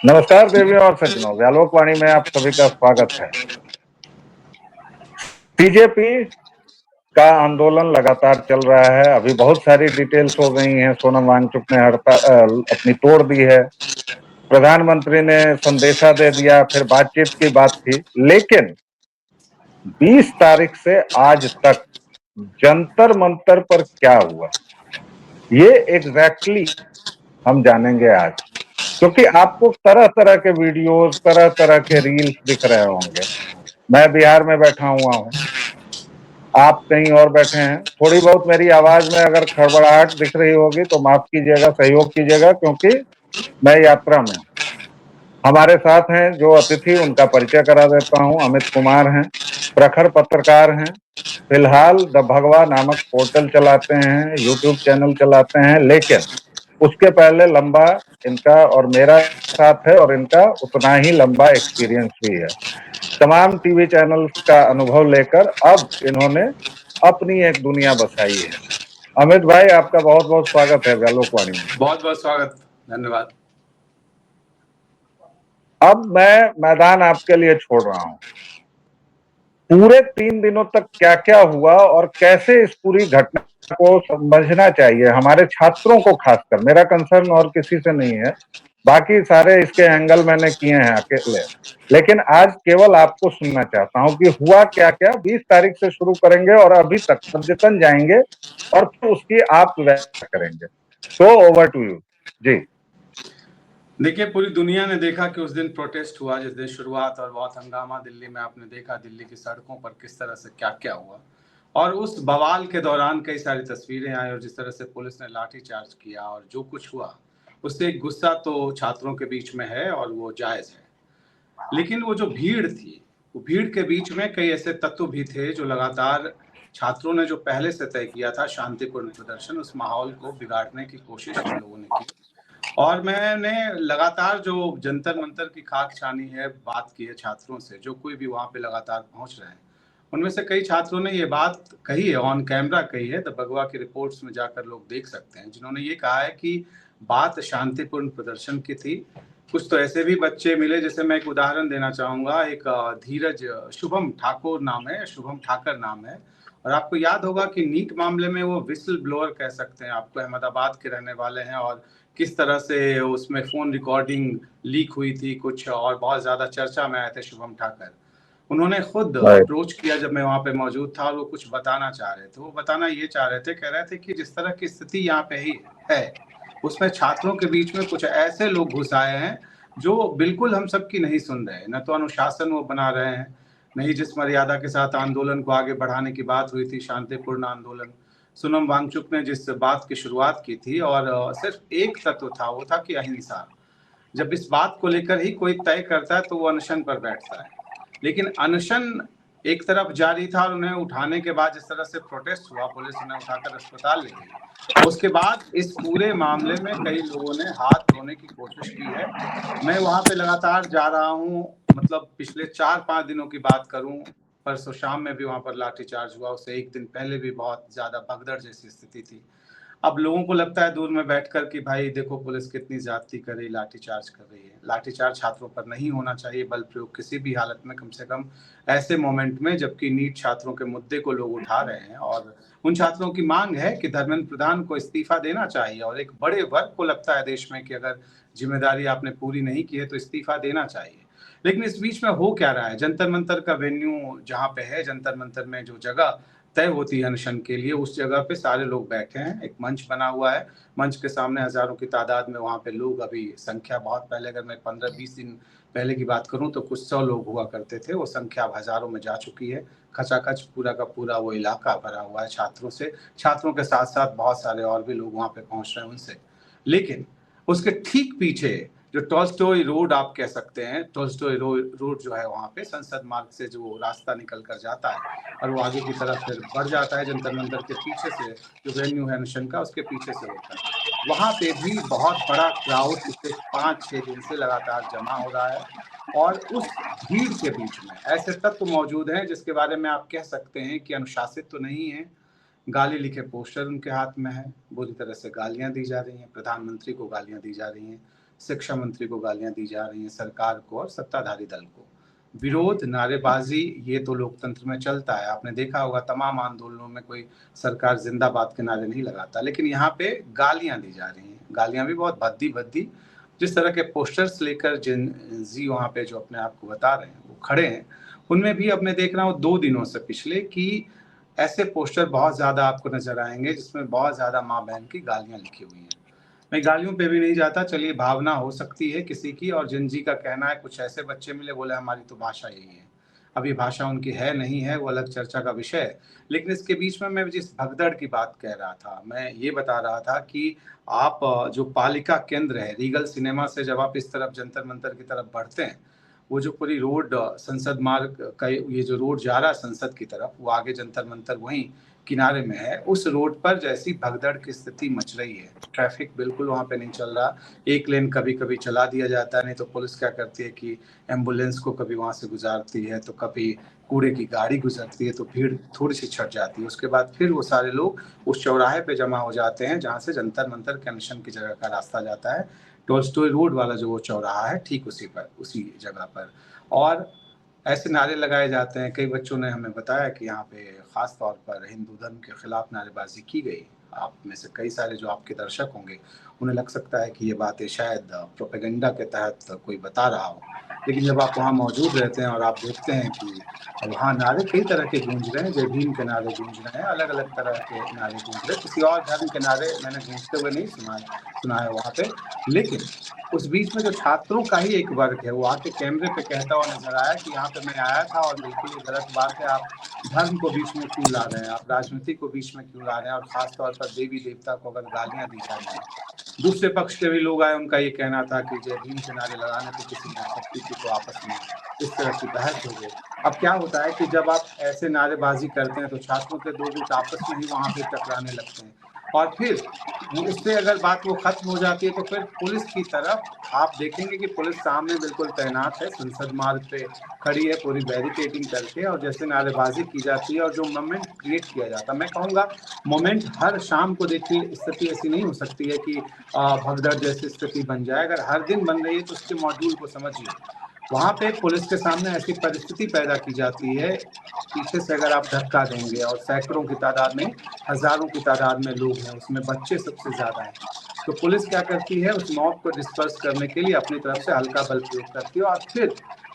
नमस्कार देवियों और सज्जनों, व्यालोकवाणी में आप सभी का स्वागत है। बीजेपी का आंदोलन लगातार चल रहा है। अभी बहुत सारी डिटेल्स हो गई हैं। सोनम वांगचुक ने अपनी तोड़ दी है, प्रधानमंत्री ने संदेशा दे दिया, फिर बातचीत की बात थी, लेकिन 20 तारीख से आज तक जंतर मंतर पर क्या हुआ ये एग्जैक्टली हम जानेंगे आज, क्योंकि आपको तरह तरह के वीडियोस, तरह तरह के रील्स दिख रहे होंगे। मैं बिहार में बैठा हुआ हूं, आप कहीं और बैठे हैं। थोड़ी बहुत मेरी आवाज में अगर खड़बड़ाहट दिख रही होगी तो माफ कीजिएगा, सहयोग कीजिएगा, क्योंकि मैं यात्रा में हूं। हमारे साथ हैं जो अतिथि, उनका परिचय करा देता हूं। अमित कुमार हैं, प्रखर पत्रकार हैं, फिलहाल द भगवा नामक पोर्टल चलाते हैं, यूट्यूब चैनल चलाते हैं, लेकिन उसके पहले लंबा इनका और मेरा साथ है और इनका उतना ही लंबा एक्सपीरियंस भी है। तमाम टीवी चैनल्स का अनुभव लेकर अब इन्होंने अपनी एक दुनिया बसाई है। अमित भाई, आपका बहुत बहुत स्वागत है व्यालोकवाणी में। बहुत बहुत स्वागत, धन्यवाद। अब मैं मैदान आपके लिए छोड़ रहा हूं। पूरे 3 दिनों तक क्या क्या हुआ और कैसे इस पूरी घटना को समझना चाहिए हमारे छात्रों को, खासकर। मेरा कंसर्न और किसी से नहीं है, बाकी सारे इसके एंगल मैंने किए हैं अकेले, लेकिन आज केवल आपको सुनना चाहता हूं कि हुआ क्या क्या। 20 तारीख से शुरू करेंगे और अभी तक अद्यतन जाएंगे और फिर उसकी आप व्याख्या करेंगे। तो ओवर टू यू जी। देखिए, पूरी दुनिया ने देखा कि उस दिन प्रोटेस्ट हुआ, जिस दिन शुरुआत और बहुत हंगामा दिल्ली में आपने देखा, दिल्ली की सड़कों पर किस तरह से क्या क्या हुआ। और उस बवाल के दौरान कई सारी तस्वीरें आई और जिस तरह से पुलिस ने लाठीचार्ज किया और जो कुछ हुआ, उससे एक गुस्सा तो छात्रों के बीच में है और वो जायज है। लेकिन वो जो भीड़ थी, वो भीड़ के बीच में कई ऐसे तत्व भी थे जो लगातार छात्रों ने जो पहले से तय किया था शांतिपूर्ण प्रदर्शन, उस माहौल को बिगाड़ने की कोशिश इन लोगों ने की। और मैंने लगातार जो जंतर मंतर की खाक छानी है, बात की है छात्रों से, जो कोई भी वहां पे लगातार पहुंच रहे हैं, उनमें से कई छात्रों ने ये बात कही है, ऑन कैमरा कही है, द भगवा की रिपोर्ट्स में जाकर लोग देख सकते हैं, जिन्होंने ये कहा है कि बात शांतिपूर्ण प्रदर्शन की थी। कुछ तो ऐसे भी बच्चे मिले, जैसे मैं एक उदाहरण देना चाहूंगा। एक धीरज, शुभम ठाकुर नाम है, शुभम ठाकर नाम है, और आपको याद होगा कि नीट मामले में वो विसल ब्लोअर कह सकते हैं आपको, अहमदाबाद के रहने वाले हैं, और किस तरह से उसमें फोन रिकॉर्डिंग लीक हुई थी कुछ, और बहुत ज्यादा चर्चा में आए थे शुभम ठाकर। उन्होंने खुद अप्रोच किया जब मैं वहां पे मौजूद था, और वो कुछ बताना चाह रहे थे। वो बताना ये चाह रहे थे, कह रहे थे कि जिस तरह की स्थिति यहाँ पे ही है, उसमें छात्रों के बीच में कुछ ऐसे लोग घुस आए हैं जो बिल्कुल हम सबकी नहीं सुन रहे, न तो अनुशासन वो बना रहे हैं, नहीं जिस मर्यादा के साथ आंदोलन को आगे बढ़ाने की बात हुई थी, शांतिपूर्ण आंदोलन। सोनम वांगचुक ने जिस बात की शुरुआत की थी, और सिर्फ एक तत्व था, वो था कि अहिंसा। जब इस बात को लेकर ही कोई तय करता है तो वो अनशन पर बैठता है। लेकिन अनशन एक तरफ जारी था, और उन्हें उठाने के बाद जिस तरह से प्रोटेस्ट हुआ, पुलिस उन्हें उठाकर अस्पताल ले गई। उसके बाद इस पूरे मामले में कई लोगों ने हाथ धोने की कोशिश की है। मैं वहां पे लगातार जा रहा हूँ, मतलब पिछले 4-5 दिनों की बात करूं, परसों शाम में भी वहां पर लाठीचार्ज हुआ, उससे एक दिन पहले भी बहुत ज्यादा भगदड़ जैसी स्थिति थी। अब लोगों को लगता है दूर में बैठकर कि भाई देखो पुलिस कितनी ज्यादती कर रही, लाठीचार्ज कर रही है। लाठीचार्ज छात्रों पर नहीं होना चाहिए, बल प्रयोग किसी भी हालत में, कम से कम ऐसे मोमेंट में जबकि नीट छात्रों के मुद्दे को लोग उठा रहे हैं, और उन छात्रों की मांग है कि धर्मेंद्र प्रधान को इस्तीफा देना चाहिए, और एक बड़े वर्ग को लगता है देश में कि अगर जिम्मेदारी आपने पूरी नहीं की है तो इस्तीफा देना चाहिए। लेकिन इस बीच में हो क्या रहा है, जंतर मंतर का वेन्यू जहाँ पे है, जंतर मंतर में जो जगह तय होती है अनशन के लिए, उस जगह पे सारे लोग बैठे हैं, एक मंच बना हुआ है, मंच के सामने हजारों की तादाद में वहां पे लोग, अभी संख्या बहुत, पहले अगर मैं 15-20 दिन पहले की बात करूं तो कुछ 100 लोग हुआ करते थे, वो संख्या अब हजारों में जा चुकी है। खचाखच पूरा का पूरा वो इलाका भरा हुआ है छात्रों से, छात्रों के साथ साथ बहुत सारे और भी लोग वहां पे पहुंच रहे हैं उनसे। लेकिन उसके ठीक पीछे जो टॉल्स्टॉय रोड आप कह सकते हैं, टॉल्स्टॉय रोड जो है वहां पे संसद मार्ग से जो रास्ता निकल कर जाता है और वो आगे की तरफ फिर बढ़ जाता है, जंतर मंतर के पीछे से जो वेन्यू है अनशन का, उसके पीछे से होता है। वहां पे भी बहुत बड़ा क्राउड पिछले 5-6 दिन से लगातार जमा हो रहा है, और उस भीड़ के बीच में ऐसे तत्व मौजूद हैं जिसके बारे में आप कह सकते हैं कि अनुशासित तो नहीं है। गाली लिखे पोस्टर उनके हाथ में है, बुरी तरह से गालियां दी जा रही हैं, प्रधानमंत्री को गालियां दी जा रही हैं, शिक्षा मंत्री को गालियां दी जा रही हैं, सरकार को और सत्ताधारी दल को। विरोध, नारेबाजी, ये तो लोकतंत्र में चलता है। आपने देखा होगा तमाम आंदोलनों में कोई सरकार जिंदाबाद के नारे नहीं लगाता, लेकिन यहाँ पे गालियां दी जा रही हैं, गालियां भी बहुत भद्दी भद्दी। जिस तरह के पोस्टर्स लेकर जिन जी वहाँ पे जो अपने आप को बता रहे हैं वो खड़े हैं, उनमें भी अब मैं देख रहा हूँ 2 दिनों से पिछले कि ऐसे पोस्टर बहुत ज्यादा आपको नजर आएंगे जिसमें बहुत ज्यादा माँ बहन की गालियां लिखी हुई हैं। मैं गालियों पे भी नहीं जाता, चलिए भावना हो सकती है किसी की, और जिन जी का कहना है कुछ ऐसे बच्चे मिले बोले हमारी तो भाषा यही है। अब ये भाषा उनकी है नहीं है वो अलग चर्चा का विषय है, लेकिन इसके बीच में मैं जिस भगदड़ की बात कह रहा था, मैं ये बता रहा था कि आप जो पालिका केंद्र है रीगल सिनेमा से जब आप इस तरफ जंतर मंतर की तरफ बढ़ते हैं, वो जो पूरी रोड संसद मार्ग का ये जो रोड जा रहा है संसद की तरफ, वो आगे जंतर मंतर वहीं किनारे में है, उस रोड पर जैसी भगदड़ की स्थिति मच रही है, ट्रैफिक बिल्कुल वहाँ पे नहीं चल रहा। एक लेन कभी कभी चला दिया जाता है, नहीं तो पुलिस क्या करती है कि एम्बुलेंस को कभी वहाँ से गुजारती है, तो कभी कूड़े की गाड़ी गुजरती है, तो भीड़ थोड़ी सी छट जाती है। उसके बाद फिर वो सारे लोग उस चौराहे पे जमा हो जाते हैं जहाँ से जंतर मंतर के अनशन की जगह का रास्ता जाता है, टोल्स्टॉय रोड वाला जो वो चौराहा है, ठीक उसी जगह पर। और ऐसे नारे लगाए जाते हैं। कई बच्चों ने हमें बताया कि यहाँ पे खास तौर पर हिंदू धर्म के खिलाफ नारेबाजी की गई। आप में से कई सारे जो आपके दर्शक होंगे उन्हें लग सकता है कि ये बातें शायद प्रोपेगेंडा के तहत कोई बता रहा हो, लेकिन जब आप वहाँ मौजूद रहते हैं और आप देखते हैं कि वहाँ नारे कई तरह के गूंज रहे हैं, जय भीम के नारे गूंज रहे हैं, अलग अलग तरह के नारे गूंज रहे हैं, किसी और धर्म के नारे मैंने गूंजते हुए नहीं सुना है वहाँ पे। लेकिन उस बीच में जो छात्रों का ही एक वर्ग है वो आके कैमरे पे कहता हुआ नजर आया कि यहाँ पे मैं आया था और बिल्कुल ये गलत बात है, आप धर्म को बीच में क्यों ला रहे हैं, आप राजनीति को बीच में क्यों ला रहे हैं, और खासतौर पर देवी देवता को अगर गालियां दी जा रही हैं। दूसरे पक्ष के भी लोग आए, उनका ये कहना था कि जय भीम के नारे लगाने पे किसी ने आपत्ति की तो आपस में इस तरह की बहस हो गई। अब क्या होता है कि जब आप ऐसे नारेबाजी करते हैं तो छात्रों के 2 गुट आपस में ही वहां पे टकराने लगते हैं, और फिर उससे अगर बात वो खत्म हो जाती है तो फिर पुलिस की तरफ आप देखेंगे कि पुलिस सामने बिल्कुल तैनात है, संसद मार्ग पे खड़ी है पूरी बैरिकेडिंग करके, और जैसे नारेबाजी की जाती है और जो मोमेंट क्रिएट किया जाता है, मैं कहूँगा मोमेंट हर शाम को देखिए स्थिति ऐसी नहीं हो सकती है कि भगदड़ जैसी स्थिति बन जाए। अगर हर दिन बन रही है तो उसके मॉड्यूल को समझिए। वहां पे पुलिस के सामने ऐसी परिस्थिति पैदा की जाती है, पीछे से अगर आप धक्का देंगे, और सैकड़ों की तादाद नहीं हजारों की तादाद में लोग हैं, उसमें बच्चे सबसे ज्यादा हैं, तो पुलिस क्या करती है उस मॉब को डिस्पर्स करने के लिए अपनी तरफ से हल्का बल प्रयोग करती है, और फिर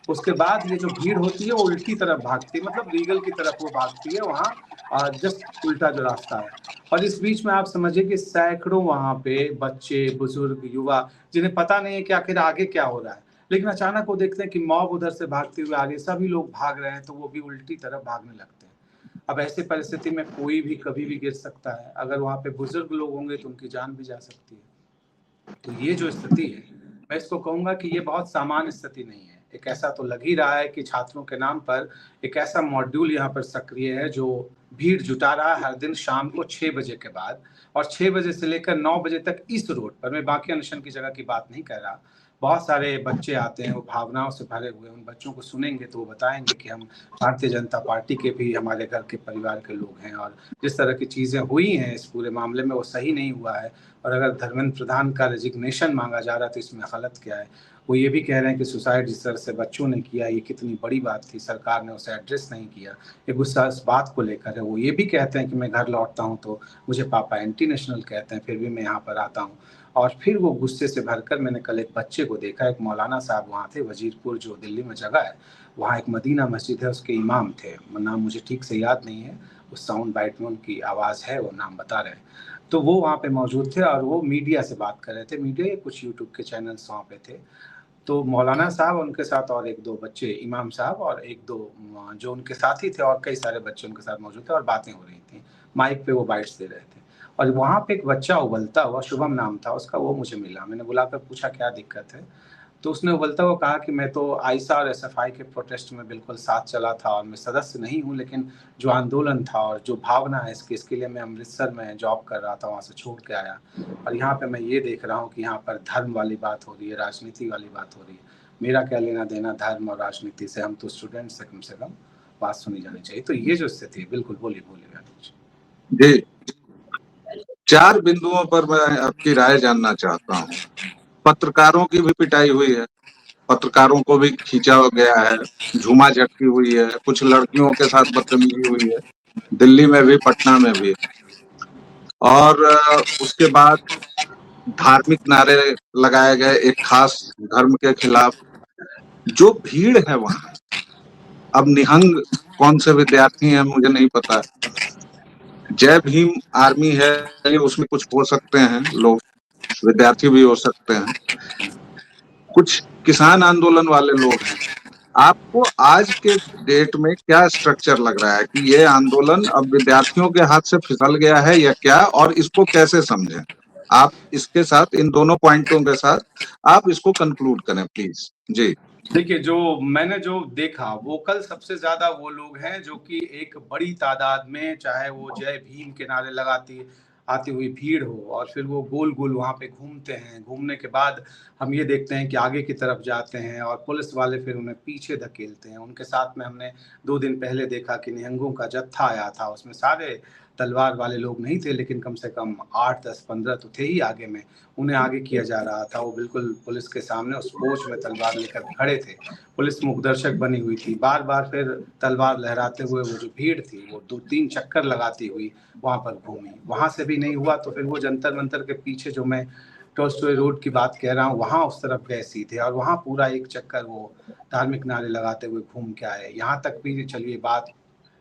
उसके बाद ये जो भीड़ होती है वो उल्टी तरफ भागती है, मतलब रीगल की तरफ वो भागती है, वहाँ जस्ट उल्टा जो रास्ता है। और इस बीच में आप समझिए कि सैकड़ों वहां पे बच्चे, बुजुर्ग, युवा, जिन्हें पता नहीं है कि आखिर आगे क्या हो रहा है, लेकिन अचानक वो देखते हैं कि मॉब उधर से भागते हुए आगे सभी लोग भाग रहे हैं, तो वो भी उल्टी तरफ भागने लगते हैं। अब ऐसी परिस्थिति में कोई भी कभी भी गिर सकता है, अगर वहां पे बुजुर्ग लोग होंगे तो उनकी जान भी जा सकती है। तो ये जो स्थिति है, मैं इसको कहूंगा कि ये बहुत सामान्य स्थिति नहीं है। एक ऐसा तो लग ही रहा है कि छात्रों के नाम पर एक ऐसा मॉड्यूल यहाँ पर सक्रिय है जो भीड़ जुटा रहा है हर दिन शाम को 6 बजे के बाद, और 6 बजे से लेकर 9 बजे तक इस रोड पर, मैं बाकी अनशन की जगह की बात नहीं कर रहा, बहुत सारे बच्चे आते हैं, वो भावनाओं से भरे हुए। उन बच्चों को सुनेंगे तो वो बताएंगे कि हम भारतीय जनता पार्टी के भी हमारे घर के परिवार के लोग हैं, और जिस तरह की चीज़ें हुई हैं इस पूरे मामले में वो सही नहीं हुआ है, और अगर धर्मेंद्र प्रधान का रेजिग्नेशन मांगा जा रहा है तो इसमें गलत क्या है। वो ये भी कह रहे हैं कि सुसाइड जिस तरह से बच्चों ने किया ये कितनी बड़ी बात थी, सरकार ने उसे एड्रेस नहीं किया, ये गुस्सा इस बात को लेकर है। वो ये भी कहते हैं कि मैं घर लौटता हूँ तो मुझे पापा एंटी नेशनल कहते हैं, फिर भी मैं यहाँ पर आता हूँ। और फिर वो गुस्से से भरकर, मैंने कल एक बच्चे को देखा, एक मौलाना साहब वहाँ थे, वजीरपुर जो दिल्ली में जगह है, वहाँ एक मदीना मस्जिद है, उसके इमाम थे, नाम मुझे ठीक से याद नहीं है, उस साउंड बाइट में उनकी आवाज़ है, वो नाम बता रहे हैं। तो वो वहाँ पे मौजूद थे और वो मीडिया से बात कर रहे थे, मीडिया या कुछ यूट्यूब के चैनल्स वहाँ पे थे। तो मौलाना साहब, उनके साथ और 1-2 बच्चे, इमाम साहब और 1-2 जो उनके साथी थे, और कई सारे बच्चे उनके साथ मौजूद थे, और बातें हो रही थी, माइक पे वो बाइट्स दे रहे थे। और वहाँ पे एक बच्चा उबलता हुआ, शुभम नाम था उसका, वो मुझे मिला, मैंने बुलाकर पूछा क्या दिक्कत है, तो उसने उबलता हुआ कहा कि मैं तो आईसा और एसएफआई के प्रोटेस्ट में बिल्कुल साथ चला था, और मैं सदस्य नहीं हूँ, लेकिन जो आंदोलन था और जो भावना है इसके लिए मैं अमृतसर में जॉब कर रहा था, वहाँ से छोड़ के आया, और यहाँ पे मैं ये देख रहा हूँ कि यहाँ पर धर्म वाली बात हो रही है, राजनीति वाली बात हो रही है, मेरा क्या लेना देना धर्म और राजनीति से, हम तो स्टूडेंट से कम बात सुनी जानी चाहिए। तो ये जो स्थिति है, बिल्कुल बोलिए जी, 4 बिंदुओं पर मैं आपकी राय जानना चाहता हूँ। पत्रकारों की भी पिटाई हुई है, पत्रकारों को भी खींचा गया है, झूमा झटकी हुई है, कुछ लड़कियों के साथ बदतमीजी हुई है, दिल्ली में भी, पटना में भी। और उसके बाद धार्मिक नारे लगाए गए एक खास धर्म के खिलाफ। जो भीड़ है वहां, अब निहंग कौन से विद्यार्थी हैं मुझे नहीं पता, जय भीम आर्मी है, उसमें कुछ हो सकते हैं लोग, विद्यार्थी भी हो सकते हैं, कुछ किसान आंदोलन वाले लोग हैं। आपको आज के डेट में क्या स्ट्रक्चर लग रहा है कि ये आंदोलन अब विद्यार्थियों के हाथ से फिसल गया है या क्या, और इसको कैसे समझें? आप इसके साथ, इन दोनों पॉइंटों के साथ आप इसको कंक्लूड करें प्लीज। जी देखिए, जो मैंने जो देखा, वोकल सबसे ज्यादा वो लोग हैं जो कि एक बड़ी तादाद में, चाहे वो जय भीम के नारे लगाती आती हुई भीड़ हो, और फिर वो गोल गोल वहां पे घूमते हैं। घूमने के बाद हम ये देखते हैं कि आगे की तरफ जाते हैं और पुलिस वाले फिर उन्हें पीछे धकेलते हैं। उनके साथ में हमने 2 दिन पहले देखा कि निहंगों का जत्था आया था, उसमें सारे तलवार वाले लोग नहीं थे, लेकिन कम से कम 8, 10, 15 तो थे ही आगे में। उन्हें आगे किया जा रहा था, वो बिल्कुल पुलिस के सामने उस पोच में तलवार लेकर खड़े थे। पुलिस मूकदर्शक बनी हुई थी। बार बार फिर तलवार लहराते हुए वो जो भीड़ थी वो 2-3 चक्कर लगाती हुई वहां पर घूमी। वहां से भी नहीं हुआ तो फिर वो जंतर मंतर के पीछे, जो मैं टॉलस्टॉय रोड की बात कह रहा हूँ, वहां उस तरफ गए सीधे, और वहां पूरा एक चक्कर वो धार्मिक नारे लगाते हुए घूम के आए। यहाँ तक भी चलिए बात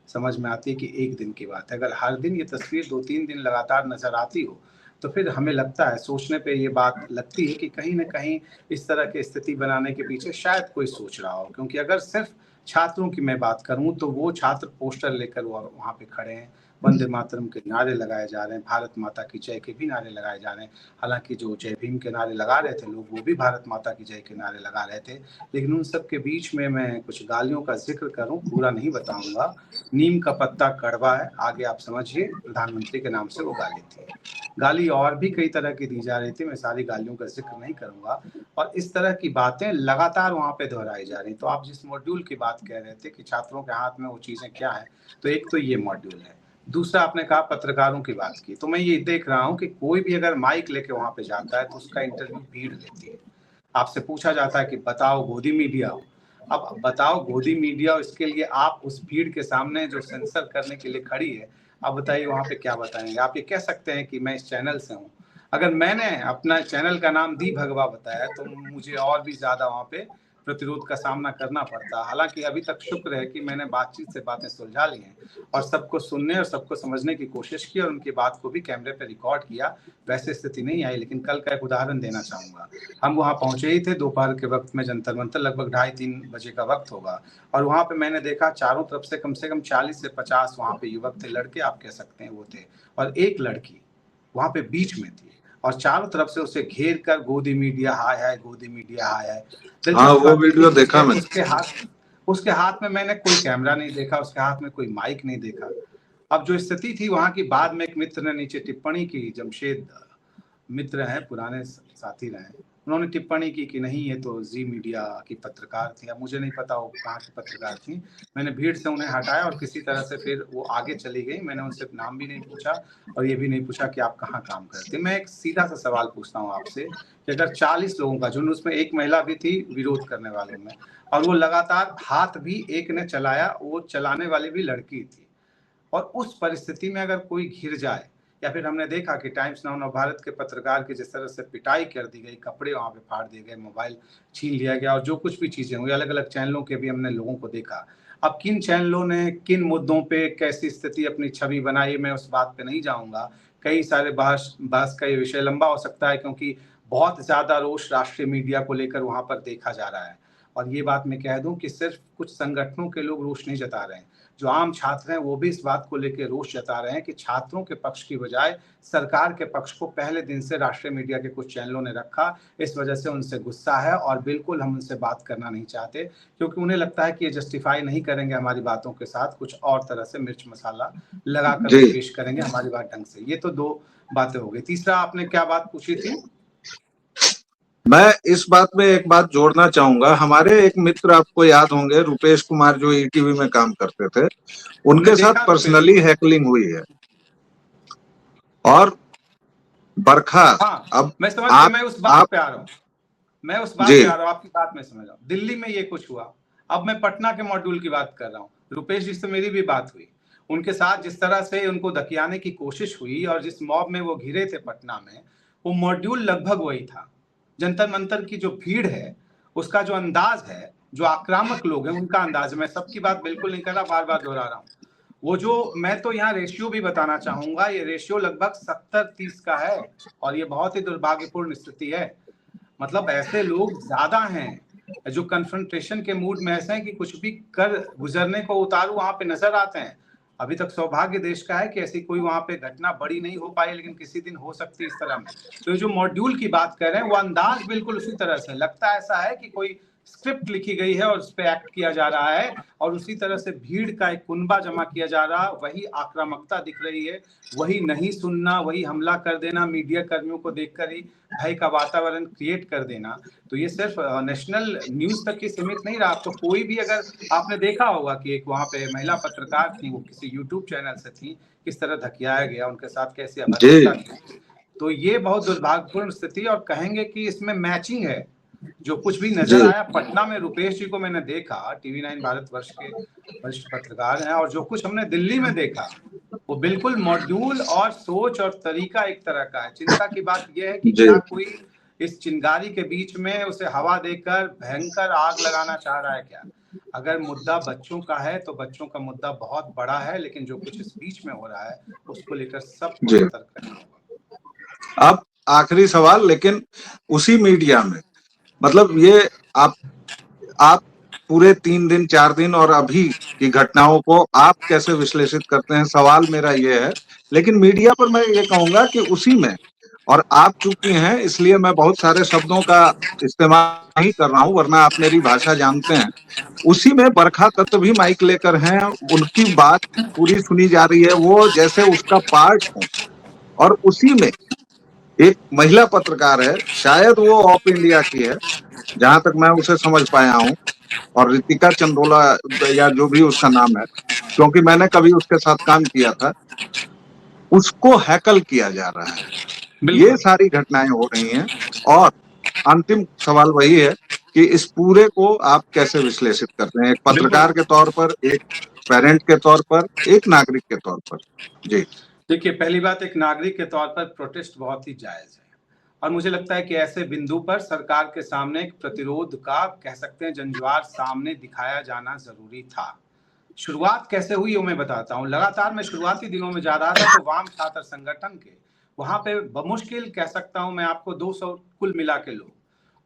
समझ में आती है कि एक दिन की बात है। अगर हर दिन ये तस्वीर 2-3 दिन लगातार नजर आती हो तो फिर हमें लगता है, सोचने पे ये बात लगती है कि कहीं ना कहीं इस तरह की स्थिति बनाने के पीछे शायद कोई सोच रहा हो। क्योंकि अगर सिर्फ छात्रों की मैं बात करूं तो वो छात्र पोस्टर लेकर वहां पे खड़े हैं, वंदे मातरम के नारे लगाए जा रहे हैं, भारत माता की जय के भी नारे लगाए जा रहे हैं। हालांकि जो जय भीम के नारे लगा रहे थे लोग, वो भी भारत माता की जय के नारे लगा रहे थे। लेकिन उन सब के बीच में मैं कुछ गालियों का जिक्र करूं, पूरा नहीं बताऊंगा। नीम का पत्ता कड़वा है, आगे आप समझिए, प्रधानमंत्री के नाम से वो गाली थी। गाली और भी कई तरह की दी जा रही थी, मैं सारी गालियों का जिक्र नहीं करूंगा। और इस तरह की बातें लगातार वहां पे दोहराई जा रही। तो आप जिस मॉड्यूल की बात कह रहे थे कि छात्रों के हाथ में वो चीजें क्या है, तो एक तो ये मॉड्यूल है। दूसरा, आपने कहा पत्रकारों की बात की, तो मैं ये देख रहा हूँ कि कोई भी अगर माइक लेके वहां पे जाता है तो उसका इंटरव्यू भीड़ लेती है। आपसे पूछा जाता है कि बताओ गोदी मीडिया हो। अब बताओ गोदी मीडिया, इसके लिए आप उस भीड़ के सामने जो सेंसर करने के लिए खड़ी है, आप बताइए वहां पे क्या बताएंगे? आप ये कह सकते हैं कि मैं इस चैनल से हूँ। अगर मैंने अपना चैनल का नाम दी भगवा बताया तो मुझे और भी ज्यादा वहां पे प्रतिरोध का सामना करना पड़ता। हालांकि अभी तक शुक्र है कि मैंने बातचीत से बातें सुलझा ली हैं और सबको सुनने और सबको समझने की कोशिश की और उनकी बात को भी कैमरे पे रिकॉर्ड किया। वैसे स्थिति नहीं आई। लेकिन कल का एक उदाहरण देना चाहूंगा। हम वहां पहुंचे ही थे दोपहर के वक्त में, जंतर मंतर, लगभग 2:30-3 बजे का वक्त होगा। और वहां पे मैंने देखा चारों तरफ से कम 40 से 50 वहां पे युवक थे, लड़के आप कह सकते हैं वो थे, और एक लड़की वहां पे बीच में थी, और चारों तरफ से उसे घेर कर गोदी मीडिया हाय हाय, गोदी मीडिया हाय हाय। हाँ, दिलचस्प वो बात वीडियो देखी देखा मैंने। उसके हाथ में मैंने कोई कैमरा नहीं देखा, उसके हाथ में कोई माइक नहीं देखा। अब जो स्थिति थी वहां की, बाद में एक मित्र ने नीचे टिप्पणी की, जमशेद मित्र हैं, पुराने साथी रहे, उन्होंने टिप्पणी की कि नहीं ये तो जी मीडिया की पत्रकार थी। अब मुझे नहीं पता वो कहाँ की पत्रकार थी। मैंने भीड़ से उन्हें हटाया और किसी तरह से फिर वो आगे चली गई। मैंने उनसे नाम भी नहीं पूछा और ये भी नहीं पूछा कि आप कहाँ काम करते। मैं एक सीधा सा सवाल पूछता हूँ आपसे कि अगर 40 लोगों का झुंड, उसमें एक महिला भी थी विरोध करने वालों में, और वो लगातार हाथ भी एक ने चलाया, वो चलाने वाली भी लड़की थी, और उस परिस्थिति में अगर कोई घिर जाए, या फिर हमने देखा कि टाइम्स नाउ नव भारत के पत्रकार की जिस तरह से पिटाई कर दी गई, कपड़े वहां पे फाड़ दिए गए, मोबाइल छीन लिया गया, और जो कुछ भी चीजें हुई, अलग अलग चैनलों के भी हमने लोगों को देखा। अब किन चैनलों ने किन मुद्दों पे कैसी स्थिति अपनी छवि बनाई, मैं उस बात पे नहीं जाऊंगा। कई सारे बहस का ये विषय लंबा हो सकता है, क्योंकि बहुत ज्यादा रोष राष्ट्रीय मीडिया को लेकर वहां पर देखा जा रहा है। और ये बात मैं कह दूं कि सिर्फ कुछ संगठनों के लोग रोष नहीं जता रहे हैं, जो आम छात्र हैं वो भी इस बात को लेकर रोष जता रहे हैं कि छात्रों के पक्ष की बजाय सरकार के पक्ष को पहले दिन से राष्ट्रीय मीडिया के कुछ चैनलों ने रखा। इस वजह से उनसे गुस्सा है और बिल्कुल हम उनसे बात करना नहीं चाहते, क्योंकि उन्हें लगता है कि ये जस्टिफाई नहीं करेंगे हमारी बातों के साथ, कुछ और तरह से मिर्च मसाला लगा कर वो पेश करेंगे हमारी बात ढंग से। ये तो 2 बातें हो गई। तीसरा आपने क्या बात पूछी थी? मैं इस बात में एक बात जोड़ना चाहूंगा। हमारे एक मित्र, आपको याद होंगे, रुपेश कुमार, जो ईटीवी में काम करते थे, उनके साथ पर्सनली हैकलिंग हुई है। और बरखा, हाँ, अब मैं समझ गया, मैं उस बात पे आ रहा हूँ। मैं उस बात जी पे आ रहा हूँ, आपकी बात में समझ रहा हूँ। दिल्ली में ये कुछ हुआ, अब मैं पटना के मॉड्यूल की बात कर रहा हूँ। रुपेश जी से मेरी भी बात हुई, उनके साथ जिस तरह से उनको धकियाने की कोशिश हुई और जिस मॉब में वो घिरे थे पटना में, वो मॉड्यूल लगभग वही था। जंतर मंतर की जो भीड़ है, उसका जो अंदाज है, जो आक्रामक लोग हैं उनका अंदाज, मैं सबकी बात बिल्कुल नहीं कर रहा, बार बार दोहरा रहा हूँ। वो जो मैं तो यहाँ रेशियो भी बताना चाहूंगा, ये रेशियो लगभग 70-30 का है और ये बहुत ही दुर्भाग्यपूर्ण स्थिति है। मतलब ऐसे लोग ज्यादा हैं जो कन्फ्रंटेशन के मूड में ऐसे हैं कि कुछ भी कर गुजरने को उतारू वहां पे नजर आते हैं। अभी तक सौभाग्य देश का है कि ऐसी कोई वहां पे घटना बड़ी नहीं हो पाई, लेकिन किसी दिन हो सकती है इस तरह में। तो ये जो मॉड्यूल की बात कर रहे हैं वो अंदाज बिल्कुल उसी तरह से लगता है, ऐसा है कि कोई स्क्रिप्ट लिखी गई है और उस पर एक्ट किया जा रहा है और उसी तरह से भीड़ का एक कुनबा जमा किया जा रहा, वही आक्रामकता दिख रही है, वही नहीं सुनना, वही हमला कर देना, मीडिया कर्मियों को देखकर ही भय का वातावरण क्रिएट कर देना। तो ये सिर्फ नेशनल न्यूज तक ही सीमित नहीं रहा। तो कोई भी, अगर आपने देखा होगा कि एक वहां पे महिला पत्रकार थी, वो किसी यूट्यूब चैनल से थी, किस तरह धकियाया गया, उनके साथ कैसी जी अभद्रता की। तो ये बहुत दुर्भाग्यपूर्ण स्थिति, और कहेंगे कि इसमें मैचिंग है। जो कुछ भी नजर जी आया पटना में, रुपेश जी को मैंने देखा, टीवी9 भारतवर्ष के वरिष्ठ पत्रकार हैं, और जो कुछ हमने दिल्ली में देखा वो बिल्कुल मॉड्यूल और सोच और तरीका एक तरह का है। चिंता की बात यह है कि जी क्या कोई इस चिंगारी के बीच में उसे हवा देकर भयंकर आग लगाना चाह रहा है क्या? अगर मुद्दा बच्चों का है तो बच्चों का मुद्दा बहुत बड़ा है, लेकिन जो कुछ इस बीच में हो रहा है उसको लेकर सबको जी। सतर्क रहना होगा। अब आखिरी सवाल, लेकिन उसी मीडिया में, मतलब ये आप पूरे 3 दिन 4 दिन और अभी की घटनाओं को आप कैसे विश्लेषित करते हैं, सवाल मेरा ये है। लेकिन मीडिया पर मैं ये कहूंगा कि उसी में, और आप चूंकि हैं इसलिए मैं बहुत सारे शब्दों का इस्तेमाल नहीं कर रहा हूं, वरना आप मेरी भाषा जानते हैं। उसी में बरखा दत्त भी माइक लेकर हैं, उनकी बात पूरी सुनी जा रही है, वो जैसे उसका पार्ट हो। और उसी में एक महिला पत्रकार है, शायद वो ऑफ इंडिया की है जहां तक मैं उसे समझ पाया हूं, और रितिका चंदोला या जो भी उसका नाम है, क्योंकि मैंने कभी उसके साथ काम किया था, उसको हैकल किया जा रहा है। ये बिल्कुल। सारी घटनाएं हो रही हैं। और अंतिम सवाल वही है कि इस पूरे को आप कैसे विश्लेषित करते हैं, एक बिल्कुल पत्रकार के तौर पर, एक पेरेंट के तौर पर, एक नागरिक के तौर पर? जी देखिए, पहली बात, एक नागरिक के तौर पर प्रोटेस्ट बहुत ही जायज है, और मुझे लगता है कि ऐसे बिंदु पर सरकार के सामने एक प्रतिरोध का, कह सकते हैं, जंजीर सामने दिखाया जाना जरूरी था। शुरुआत कैसे हुई वो मैं बताता हूँ। लगातार मैं शुरुआती दिनों में जा रहा था तो वाम छात्र संगठन के वहां पे बमुश्किल कह सकता हूँ मैं आपको 200 कुल मिला के लोग,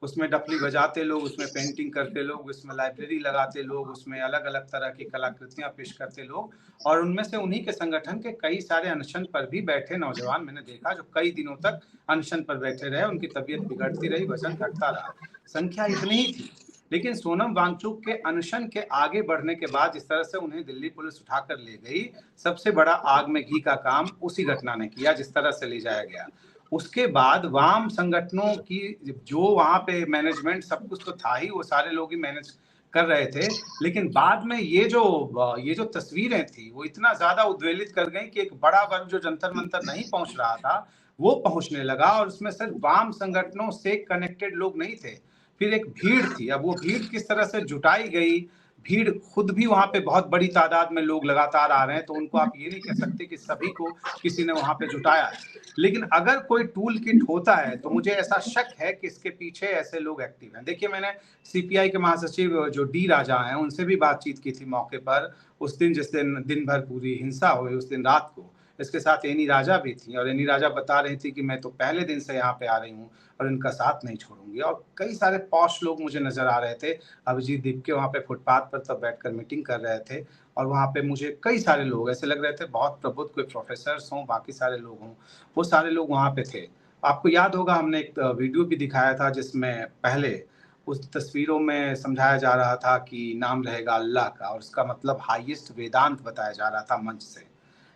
उसमें डफली बजाते लोग, उसमें पेंटिंग करते लोग, उसमें लाइब्रेरी लगाते लोग, उसमें अलग अलग तरह की कलाकृतियां पेश करते लोग, और उनमें से उन्हीं के संगठन के कई सारे अनशन पर भी बैठे नौजवान मैंने देखा, जो कई दिनों तक अनशन पर बैठे रहे, उनकी तबीयत बिगड़ती रही, वजन घटता रहा। संख्या इतनी ही थी, लेकिन सोनम वांगचुक के अनशन के आगे बढ़ने के बाद जिस तरह से उन्हें दिल्ली पुलिस उठाकर ले गई, सबसे बड़ा आग में घी का काम उसी घटना ने किया, जिस तरह से ले जाया गया। उसके बाद वाम संगठनों की जो वहां पे मैनेजमेंट, सब कुछ तो था ही, वो सारे लोग ही मैनेज कर रहे थे, लेकिन बाद में ये जो तस्वीरें थी वो इतना ज्यादा उद्वेलित कर गई कि एक बड़ा वर्ग जो जंतर मंतर नहीं पहुंच रहा था वो पहुंचने लगा, और उसमें सिर्फ वाम संगठनों से कनेक्टेड लोग नहीं थे, फिर एक भीड़ थी। अब वो भीड़ किस तरह से जुटाई गई, भीड़ खुद भी वहां पे बहुत बड़ी तादाद में लोग लगातार आ रहे हैं, तो उनको आप ये नहीं कह सकते कि सभी को किसी ने वहां पे जुटाया है। लेकिन अगर कोई टूल किट होता है तो मुझे ऐसा शक है कि इसके पीछे ऐसे लोग एक्टिव हैं। देखिए, मैंने सीपीआई के महासचिव जो डी राजा हैं उनसे भी बातचीत की थी मौके पर, उस दिन जिस दिन दिन भर पूरी हिंसा हुई, उस दिन रात को इसके साथ एनी राजा भी थी, और एनी राजा बता रही थी कि मैं तो पहले दिन से यहाँ पे आ रही हूँ और इनका साथ नहीं छोड़ूंगी। और कई सारे पॉश लोग मुझे नजर आ रहे थे, अभिजीत दीपके वहाँ पे फुटपाथ पर तब बैठकर मीटिंग कर रहे थे, और वहाँ पे मुझे कई सारे लोग ऐसे लग रहे थे, बहुत प्रबुद्ध, कोई प्रोफेसर हों, बाकी सारे लोग हों, वो सारे लोग वहाँ पे थे। आपको याद होगा हमने एक वीडियो भी दिखाया था जिसमें पहले उस तस्वीरों में समझाया जा रहा था कि नाम रहेगा अल्लाह का, और उसका मतलब हाईएस्ट वेदांत बताया जा रहा था मंच से।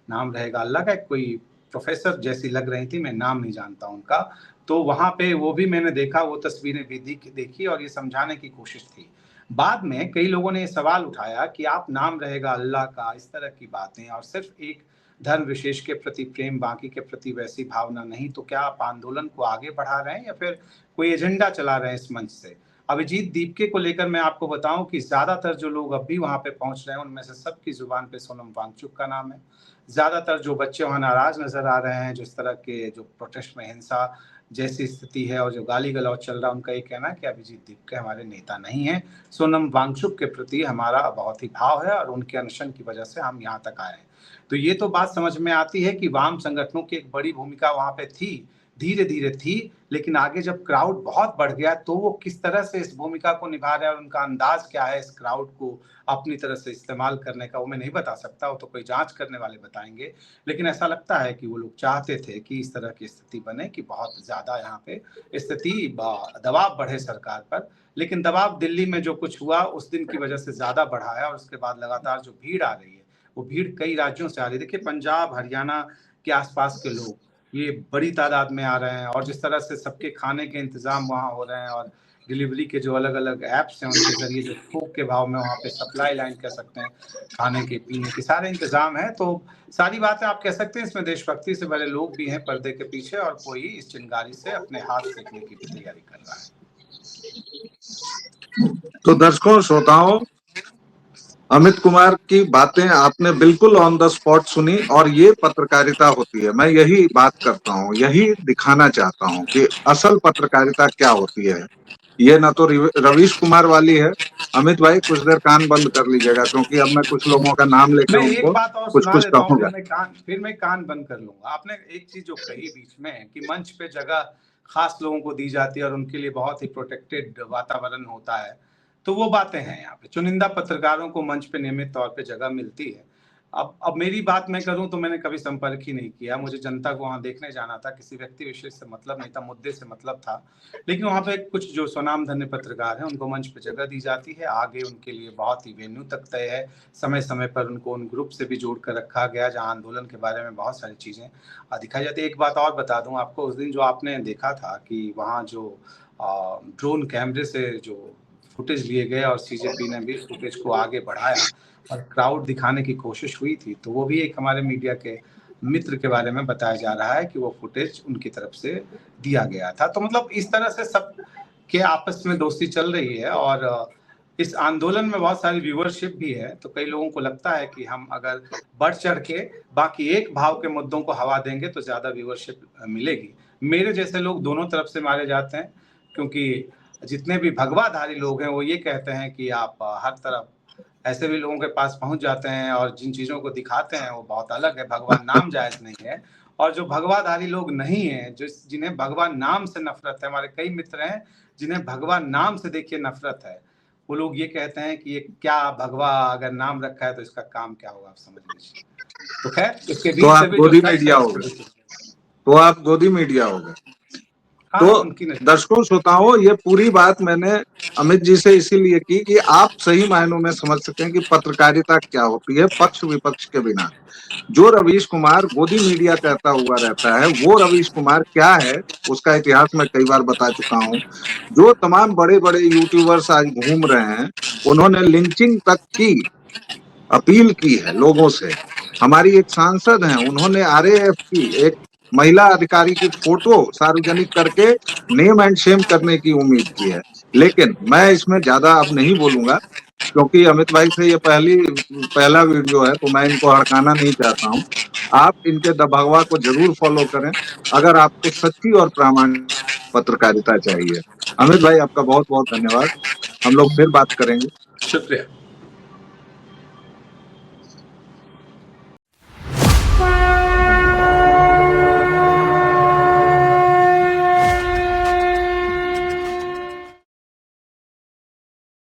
नाम रहेगा अल्लाह का, कोई प्रोफेसर जैसी लग रही थी, मैं नाम नहीं जानता उनका। तो वहां पे वो भी मैंने देखा, वो तस्वीरें भी देखी और ये समझाने की कोशिश थी। बाद में कई लोगों ने ये सवाल उठाया कि आप नाम रहेगा अल्लाह का, इस तरह की बातें, और सिर्फ एक धर्म विशेष के प्रति प्रेम, बाकी के प्रति वैसी भावना नहीं, तो क्या आप आंदोलन को आगे बढ़ा रहे हैं या फिर कोई एजेंडा चला रहे हैं इस मंच से? अभिजीत दीपके को लेकर मैं आपको बताऊं कि ज्यादातर जो लोग अब भी वहां पे पहुंच रहे हैं उनमें से सबकी जुबान पे सोनम वांगचुक का नाम है। ज्यादातर जो बच्चे वहां नाराज नजर आ रहे हैं, जिस तरह के जो प्रोटेस्ट में हिंसा जैसी स्थिति है और जो गाली गलौज चल रहा है, उनका ये कहना है कि अभिजीत दीपके हमारे नेता नहीं है, सोनम वांगचुक के प्रति हमारा बहुत ही भाव है और उनके अनशन की वजह से हम यहाँ तक आए हैं। तो ये तो बात समझ में आती है कि वाम संगठनों की एक बड़ी भूमिका वहां पे थी, धीरे धीरे थी, लेकिन आगे जब क्राउड बहुत बढ़ गया तो वो किस तरह से इस भूमिका को निभा रहे हैं और उनका अंदाज क्या है इस क्राउड को अपनी तरह से इस्तेमाल करने का, वो मैं नहीं बता सकता, वो तो कोई जांच करने वाले बताएंगे। लेकिन ऐसा लगता है कि वो लोग चाहते थे कि इस तरह की स्थिति बने कि बहुत ज्यादा यहाँ पे स्थिति दबाव बढ़े सरकार पर। लेकिन दबाव दिल्ली में जो कुछ हुआ उस दिन की वजह से ज्यादा बढ़ा है और उसके बाद लगातार जो भीड़ आ रही है वो भीड़ कई राज्यों से आ रही है। देखिए, पंजाब हरियाणा के आसपास के लोग ये बड़ी तादाद में आ रहे हैं और जिस तरह से सबके खाने के इंतजाम वहाँ हो रहे हैं और डिलीवरी के जो अलग अलग ऐप्स हैं उनके जरिए जो थोक के भाव में वहाँ पे सप्लाई लाइन कह सकते हैं, खाने के पीने के सारे इंतजाम है। तो सारी बातें आप कह सकते हैं इसमें देशभक्ति से भरे लोग भी हैं पर्दे के पीछे और कोई इस चिंगारी से अपने हाथ सेकने की भी तैयारी कर रहा है। तो दर्शकों श्रोताओं, अमित कुमार की बातें आपने बिल्कुल ऑन द स्पॉट सुनी और ये पत्रकारिता होती है। मैं यही बात करता हूँ, यही दिखाना चाहता हूँ कि असल पत्रकारिता क्या होती है। ये ना तो रवीश कुमार वाली है। अमित भाई कुछ देर कान बंद कर लीजिएगा क्योंकि अब मैं कुछ लोगों का नाम लेकर एक उनको बात और कुछ सुना कुछ देता हूं, कहूंगा। फिर मैं कान बंद कर लूंगा। आपने एक चीज जो कही बीच में कि मंच पे जगह खास लोगों को दी जाती है और उनके लिए बहुत ही प्रोटेक्टेड वातावरण होता है, तो वो बातें हैं यहाँ पे चुनिंदा पत्रकारों को मंच पे नियमित तौर पे जगह मिलती है। अब मेरी बात मैं करूं तो मैंने कभी संपर्क ही नहीं किया, मुझे जनता को वहां देखने जाना था, किसी व्यक्ति विशेष से मतलब नहीं था, मुद्दे से मतलब था। लेकिन वहां पे कुछ जो स्वनामधन्य पत्रकार हैं उनको मंच पे जगह दी जाती है, आगे उनके लिए बहुत ही वेन्यू तक तय है, समय समय पर उनको उन ग्रुप से भी जोड़ कर रखा गया जहाँ आंदोलन के बारे में बहुत सारी चीजें दिखाई जाती है। एक बात और बता दूं आपको, उस दिन जो आपने देखा था कि वहाँ जो ड्रोन कैमरे से जो फुटेज लिए गए और सीजेपी ने भी फुटेज को आगे बढ़ाया और क्राउड दिखाने की कोशिश हुई थी, तो वो भी एक हमारे मीडिया के मित्र के बारे में बताया जा रहा है कि वो फुटेज उनकी तरफ से दिया गया था। तो मतलब इस तरह से सब के आपस में दोस्ती चल रही है और इस आंदोलन में बहुत सारी व्यूअरशिप भी है। तो कई लोगों को लगता है कि हम अगर बढ़ चढ़ के बाकी एक भाव के मुद्दों को हवा देंगे तो ज्यादा व्यूअरशिप मिलेगी। मेरे जैसे लोग दोनों तरफ से मारे जाते हैं, क्योंकि जितने भी भगवाधारी लोग हैं वो ये कहते हैं कि आप हर तरफ ऐसे भी लोगों के पास पहुंच जाते हैं और जिन चीजों को दिखाते हैं वो बहुत अलग है, भगवान नाम जायज नहीं है। और जो भगवाधारी लोग नहीं है, जो जिन्हें भगवान नाम से नफरत है, हमारे कई मित्र हैं जिन्हें भगवान नाम से देखिए नफरत है, वो लोग ये कहते हैं कि ये क्या भगवा अगर नाम रखा है तो इसका काम क्या होगा, आप समझ लीजिए। तो खैर इसके बीच से भी गोदी मीडिया हो गए, तो आप गोदी मीडिया हो गए। तो दर्शकों श्रोताओं, ये पूरी बात मैंने अमित जी से इसीलिए की कि आप सही मायनों में समझ सकें कि पत्रकारिता क्या होती है पक्ष विपक्ष के बिना। जो रवीश कुमार गोदी मीडिया कहता हुआ रहता है, वो रवीश कुमार क्या है उसका इतिहास मैं कई बार बता चुका हूं। जो तमाम बड़े बड़े यूट्यूबर्स आज घूम रहे हैं, उन्होंने लिंचिंग तक की अपील की है लोगों से। हमारी एक सांसद हैं, उन्होंने आरएएफ की एक महिला अधिकारी की फोटो सार्वजनिक करके नेम एंड शेम करने की उम्मीद की है। लेकिन मैं इसमें ज्यादा अब नहीं बोलूंगा क्योंकि अमित भाई से ये पहला वीडियो है, तो मैं इनको हड़काना नहीं चाहता हूं। आप इनके द भगवा को जरूर फॉलो करें अगर आपको सच्ची और प्रामाणिक पत्रकारिता चाहिए। अमित भाई आपका बहुत बहुत धन्यवाद, हम लोग फिर बात करेंगे। शुक्रिया।